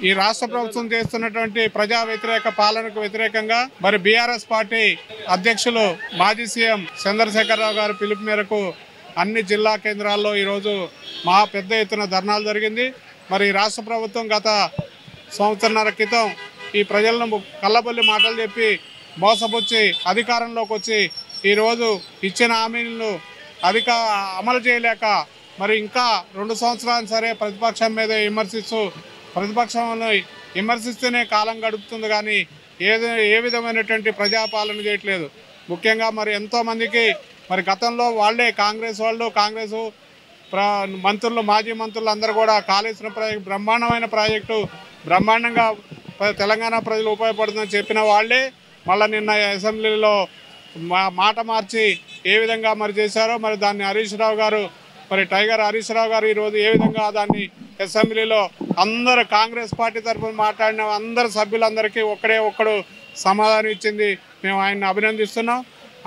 ఈ రాష్ట్ర ప్రభుత్వం చేస్తున్నటువంటి ప్రజా వ్యతిరేక పాలనకు వ్యతిరేకంగా మరి బీఆర్ఎస్ పార్టీ అధ్యక్షులు మాజీ సీఎం చంద్రశేఖరరావు గారి పిలుపు మేరకు అన్ని జిల్లా కేంద్రాల్లో ఈరోజు పెద్ద ఎత్తున ధర్నాలు జరిగింది. మరి రాష్ట్ర ప్రభుత్వం గత సంవత్సరన్నర క్రితం ఈ ప్రజలను కళ్ళబొల్లి మాటలు చెప్పి మోసపుచ్చి అధికారంలోకి వచ్చి ఈరోజు ఇచ్చిన హామీలను అమలు చేయలేక మరి ఇంకా 2 సంవత్సరాలు సరే ప్రతిపక్షం మీద ప్రతిపక్షంలో విమర్శిస్తేనే కాలం గడుపుతుంది, కానీ ఏ విధమైనటువంటి ప్రజాపాలన చేయట్లేదు. ముఖ్యంగా మరి ఎంతోమందికి మరి గతంలో వాళ్ళే కాంగ్రెస్ మంత్రులు మాజీ మంత్రులు అందరూ కూడా కాళేశ్వరం ప్రాజెక్టు బ్రహ్మాండమైన ప్రాజెక్టు బ్రహ్మాండంగా తెలంగాణ ప్రజలు ఉపయోగపడుతుందని చెప్పిన వాళ్ళే మళ్ళీ నిన్న అసెంబ్లీలో మాట మార్చి ఏ విధంగా మరి చేశారో మరి దాన్ని టైగర్ హరీష్ రావు గారు ఈరోజు ఏ విధంగా దాన్ని అసెంబ్లీలో అందరు కాంగ్రెస్ పార్టీ తరఫున మాట్లాడిన అందరు సభ్యులందరికీ ఒక్కడు సమాధానం ఇచ్చింది. మేము ఆయన్ని అభినందిస్తున్నాం.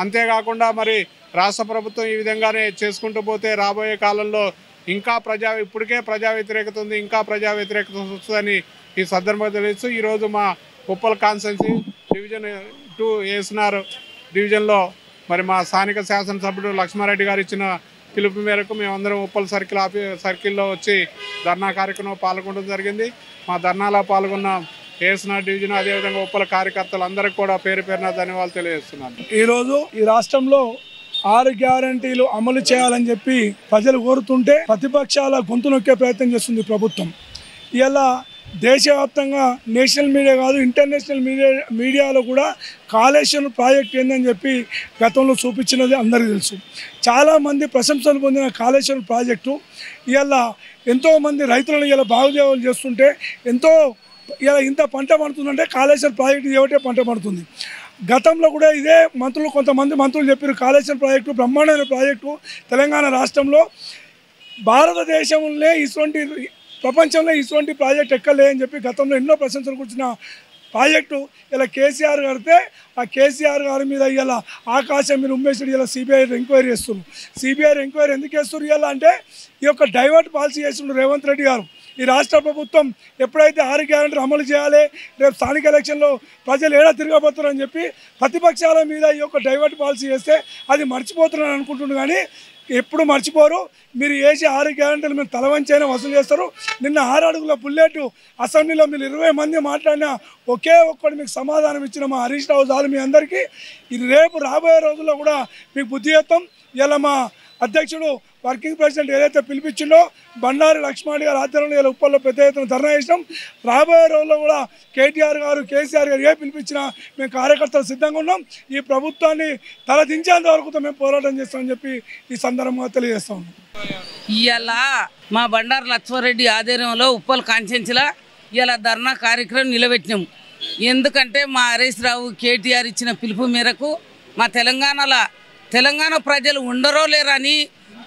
అంతేకాకుండా మరి రాష్ట్ర ప్రభుత్వం ఈ విధంగానే చేసుకుంటూ పోతే రాబోయే కాలంలో ఇంకా ఇప్పటికే ప్రజా వ్యతిరేకత ఉంది, ఇంకా ప్రజా వ్యతిరేకత వస్తుందని ఈ సందర్భంగా తెలుస్తూ ఈరోజు మా ఉప్పల్ కాన్స్టిట్యున్సీ డివిజన్ 2 ఏఎస్ఆర్ డివిజన్లో మరి మా స్థానిక శాసనసభ్యుడు లక్ష్మారెడ్డి గారు ఇచ్చిన పిలుపు మేరకు మేమందరం ఉప్పల్ సర్కిల్లో వచ్చి ధర్నా కార్యక్రమం పాల్గొనడం జరిగింది. మా ధర్నాలో పాల్గొన్న ఏఎస్ఆర్ డివిజన్ అదేవిధంగా ఉప్పల కార్యకర్తలందరికీ కూడా పేరు పేరున ధన్యవాదాలు తెలియజేస్తున్నాను. ఈరోజు ఈ రాష్ట్రంలో 6 గ్యారంటీలు అమలు చేయాలని చెప్పి ప్రజలు కోరుతుంటే ప్రతిపక్షాల గొంతు నొక్కే ప్రయత్నం చేస్తుంది ప్రభుత్వం. ఇలా దేశవ్యాప్తంగా నేషనల్ మీడియా కాదు ఇంటర్నేషనల్ మీడియాలో కూడా కాళేశ్వరం ప్రాజెక్ట్ ఏందని చెప్పి గతంలో చూపించినది అందరికీ తెలుసు. చాలామంది ప్రశంసలు పొందిన కాళేశ్వరం ప్రాజెక్టు ఇలా ఎంతోమంది రైతులను ఇలా బాగుదేవాలు చేస్తుంటే ఇలా ఇంత పంట పడుతుందంటే కాళేశ్వరం ప్రాజెక్టు ఏమిటే పంట పడుతుంది. గతంలో కూడా ఇదే కొంతమంది మంత్రులు చెప్పారు కాళేశ్వరం ప్రాజెక్టు బ్రహ్మాండమైన ప్రాజెక్టు తెలంగాణ రాష్ట్రంలో భారతదేశంలో ప్రపంచంలో ఇటువంటి ప్రాజెక్ట్ ఎక్కలే అని చెప్పి గతంలో ఎన్నో ప్రశంసలు కూర్చున్న ప్రాజెక్టు ఇలా కేసీఆర్ కడితే ఆ కేసీఆర్ గారి మీద ఇలా ఆకాశం మీద ఉమ్మేసి ఇలా సిబిఐ ఎంక్వైరీ చేస్తున్నారు. సిబిఐ ఎంక్వైరీ ఎందుకు చేస్తున్నారు ఇలా అంటే ఈ యొక్క డైవర్ట్ పాలసీ చేస్తున్నారు రేవంత్ రెడ్డి గారు. ఈ రాష్ట్ర ప్రభుత్వం ఎప్పుడైతే 6 గ్యారెంటీలు అమలు చేయాలి రేపు స్థానిక ఎలక్షన్లో ప్రజలు ఏడా తిరగబోతున్నారని చెప్పి ప్రతిపక్షాల మీద ఈ యొక్క డైవర్ట్ పాలసీ చేస్తే అది మర్చిపోతున్నారని అనుకుంటున్నారు. కానీ ఎప్పుడు మర్చిపోరు. మీరు వేసి 6 గ్యారెంటీలు మీరు తలవంచైనా వసూలు చేస్తారు. నిన్న 6 అడుగుల బుల్లెట్ అసెంబ్లీలో మీరు 20 మంది మాట్లాడిన ఒకే ఒక్కడు మీకు సమాధానం ఇచ్చిన మా హరీష్ రావు చాలు మీ అందరికీ. ఇది రేపు రాబోయే రోజుల్లో కూడా మీకు బుద్ధి చెప్తాం. ఇలా మా అధ్యక్షుడు వర్కింగ్ ప్రెసిడెంట్ ఏదైతే పిలిపించిండో బండారి లక్ష్మణ్ గారు ఆధ్వర్యంలో ఇలా ఉప్పల్లో పెద్ద ఎత్తున ధర్నా చేసినాం. రాబోయే రోజుల్లో కూడా కేటీఆర్ గారు కేసీఆర్ గారు ఏ పిలిపించినా మేము కార్యకర్తలు సిద్ధంగా ఉన్నాం. ఈ ప్రభుత్వాన్ని తలదించేంత వరకు మేము పోరాటం చేస్తామని చెప్పి ఈ సందర్భంగా తెలియజేస్తా ఉన్నాం. ఇవాళ మా బండారు లక్ష్మారెడ్డి ఆధ్వర్యంలో ఉప్పల్ కాన్స్టిట్యున్సీలో ఇలా ధర్నా కార్యక్రమం నిలబెట్టినాము. ఎందుకంటే మా హరీష్ రావు కేటీఆర్ ఇచ్చిన పిలుపు మేరకు మా తెలంగాణ ప్రజలు ఉండరో లేరని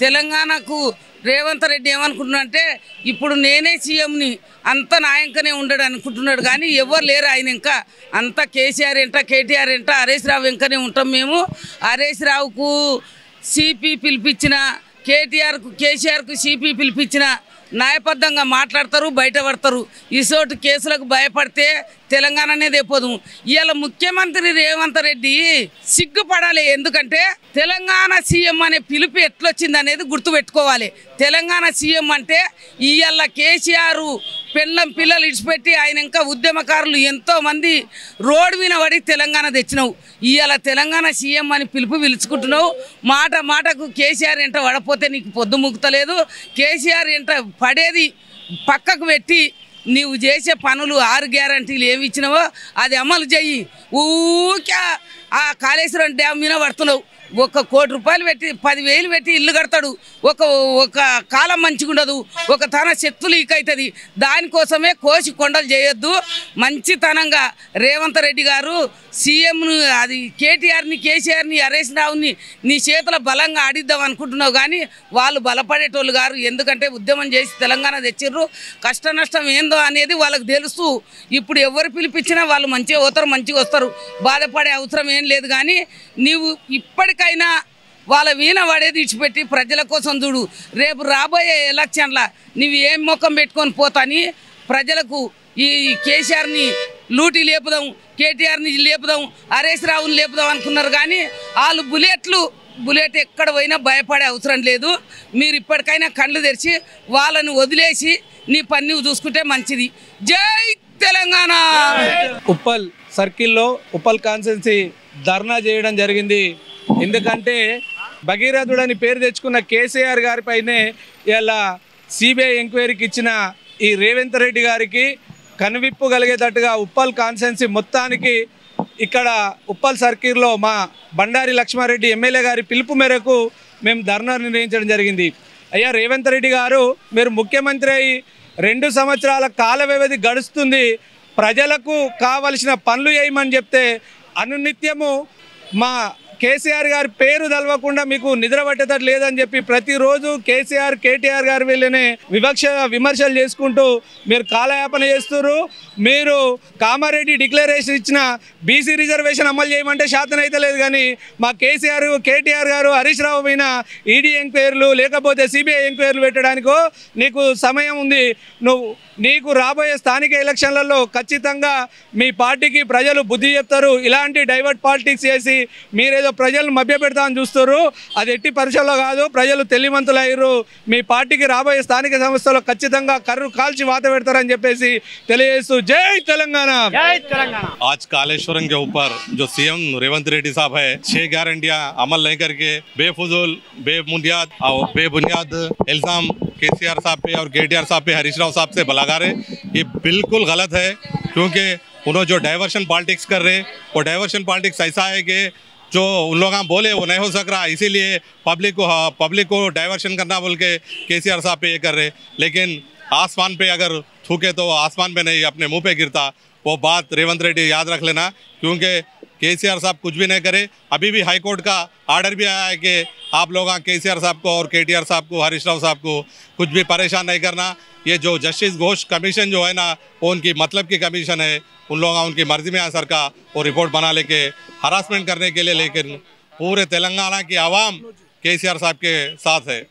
తెలంగాణకు రేవంత్ రెడ్డి ఏమనుకుంటున్నాడంటే ఇప్పుడు నేనే సీఎంని అంత నాయంకనే ఉండడు అనుకుంటున్నాడు. కానీ ఎవరు లేరు ఆయన ఇంకా అంతా కేసీఆర్ ఎంట కేటీఆర్ ఎంట హరీష్ రావు వెంకనే ఉంటాం. మేము హరీష్ రావుకు సిపి పిలిపించిన కేసీఆర్కు సిపి పిలిపించిన న్యాయబద్ధంగా మాట్లాడతారు, బయటపడతారు. ఇసోటి కేసులకు భయపడితే తెలంగాణ అనేది అయిపోదు. ఇవాళ ముఖ్యమంత్రి రేవంత్ రెడ్డి సిగ్గుపడాలి. ఎందుకంటే తెలంగాణ సీఎం అనే పిలుపు ఎట్లొచ్చింది అనేది గుర్తుపెట్టుకోవాలి. తెలంగాణ సీఎం అంటే ఇవాళ కేసీఆర్ పిల్లలు ఇడిచిపెట్టి ఆయన ఇంకా ఉద్యమకారులు ఎంతోమంది రోడ్డు మీద పడి తెలంగాణ తెచ్చినావు. ఇవాళ తెలంగాణ సీఎం అని పిలుచుకుంటున్నావు. మాటకు కేసీఆర్ ఎంట పడపోతే నీకు పొద్దు ముగుతలేదు. కేసీఆర్ ఎంట పడేది పక్కకు పెట్టి నీవు చేసే పనులు 6 గ్యారంటీలు ఏమి ఇచ్చినావో అది అమలు చెయ్యి. ఊకే ఆ కాళేశ్వరం డ్యామ్ మీద పడుతున్నావు. 1 కోటి రూపాయలు పెట్టి 10,000 పెట్టి ఇల్లు కడతాడు, ఒక కాలం మంచిగా ఉండదు, ఒక తన శక్తులు లీక్ అవుతుంది. దానికోసమే కోసి కొండలు చేయొద్దు. మంచితనంగా రేవంత్ రెడ్డి గారు సీఎంను అది కేటీఆర్ని కేసీఆర్ని హరీష్ రావుని నీ చేతుల బలంగా ఆడిద్దాం అనుకుంటున్నావు, కానీ వాళ్ళు బలపడేటోళ్ళు గారు. ఎందుకంటే ఉద్యమం చేసి తెలంగాణ తెచ్చిర్రు, కష్ట నష్టం ఏందో అనేది వాళ్ళకి తెలుసు. ఇప్పుడు ఎవరు పిలిపించినా వాళ్ళు మంచిగా పోతారు, మంచిగా వస్తారు, బాధపడే అవసరం ఏం లేదు. కానీ నీవు ఇప్పటికైనా వాళ్ళ వీణ పడేది ఇచ్చిపెట్టి ప్రజల కోసం చూడు. రేపు రాబోయే ఎలక్షన్ల నువ్వు ఏం ముఖం పెట్టుకొని పోతాని ప్రజలకు ఈ కేసీఆర్ని లూటి లేపుదాం, కేటీఆర్ని లేపుదాం, హరీష్ రావుని లేపుదాం అనుకున్నారు. కానీ వాళ్ళు బుల్లెట్ ఎక్కడ పోయినా భయపడే అవసరం లేదు. మీరు ఇప్పటికైనా కళ్ళు తెరిచి వాళ్ళని వదిలేసి నీ పని నువ్వు చూసుకుంటే మంచిది. జై తెలంగాణ. ఉప్పల్ సర్కిల్లో ఉప్పల్ కాన్స్టిట్యున్సీ ధర్నా చేయడం జరిగింది. ఎందుకంటే భగీరథుడని పేరు తెచ్చుకున్న కేసీఆర్ గారిపైనే ఇలా సిబిఐ ఎంక్వైరీకి ఇచ్చిన ఈ రేవంత్ రెడ్డి గారికి కనువిప్పు కలిగేటట్టుగా ఉప్పల్ కాన్స్టిట్యున్సీ మొత్తానికి ఇక్కడ ఉప్పల్ సర్కిల్లో మా బండారి లక్ష్మారెడ్డి ఎమ్మెల్యే గారి పిలుపు మేరకు మేము ధర్నా నిర్వహించడం జరిగింది. అయ్యా రేవంత్ రెడ్డి గారు, మీరు ముఖ్యమంత్రి అయి 2 సంవత్సరాల కాల వ్యవధి గడుస్తుంది. ప్రజలకు కావలసిన పనులు చేయమని చెప్తే అనునిత్యము మా కేసీఆర్ గారి పేరు తెలవకుండా మీకు నిద్ర పట్టేటట్టు లేదని చెప్పి ప్రతిరోజు కేసీఆర్ కేటీఆర్ గారి వెళ్ళనే విమర్శలు చేసుకుంటూ మీరు కాలయాపన చేస్తున్నారు. మీరు కామారెడ్డి డిక్లరేషన్ ఇచ్చిన బీసీ రిజర్వేషన్ అమలు చేయమంటే శాతం అయితే లేదు, కానీ మా కేసీఆర్ కేటీఆర్ గారు హరీష్ రావు పైన ఈడీ ఎంక్వైరీలు లేకపోతే సిబిఐ ఎంక్వైరీలు పెట్టడానికో నీకు సమయం ఉంది. నీకు రాబోయే స్థానిక ఎలక్షన్లలో ఖచ్చితంగా మీ పార్టీకి ప్రజలు బుద్ధి చెప్తారు. ఇలాంటి డైవర్ట్ పాలిటిక్స్ చేసి మీరేదో ప్రజలను మభ్యపెడతామని చూస్తారు. అది ఎట్టి పరిస్థితుల్లో కాదు. ప్రజలు తెలివిమంతులయ్యారు. మీ పార్టీకి రాబోయే స్థానిక సంస్థల్లో ఖచ్చితంగా కర్రు కాల్చి వాత పెడతారని చెప్పేసి తెలియజేస్తూ జై తెలంగాణ. आज कालेश्वरम के ऊपर जो सीएम रेवंत रेड्डी साहब है 6 गारंटियां अमल नहीं करके बेफजूल बेबुनियाद इल्जाम केसीआर साहब पे और केटीआर साहब पे हरीश राव साहब से लगा रहे, ये बिल्कुल गलत है। क्योंकि उन्होंने जो डाइवर्शन पॉलिटिक्स कर रहे, वो डाइवर्शन पॉलिटिक्स ऐसा है कि जो उन लोग बोले वो नहीं हो सक रहा, इसीलिए पब्लिक को डाइवर्शन करना बोल के केसीआर साहब पे ये कर रहे। लेकिन आसमान पे अगर थूके तो आसमान पे नहीं अपने मुंह पे गिरता। वो बात रेवंत रेड्डी याद रख लेना, क्योंकि केसीआर साहब कुछ भी नहीं करे। अभी भी हाई कोर्ट का आर्डर भी आया है कि आप लोग केसीआर साहब को और केटीआर साहब को हरीश राव साहब को कुछ भी परेशान नहीं करना। ये जो जस्टिस घोष कमीशन जो है ना, वो उनकी मतलब की कमीशन है। उन लोग उनकी मर्जी में असर का वो रिपोर्ट बना लेके हरासमेंट करने के लिए, लेकिन पूरे तेलंगाना की आवाम केसीआर साहब के साथ है।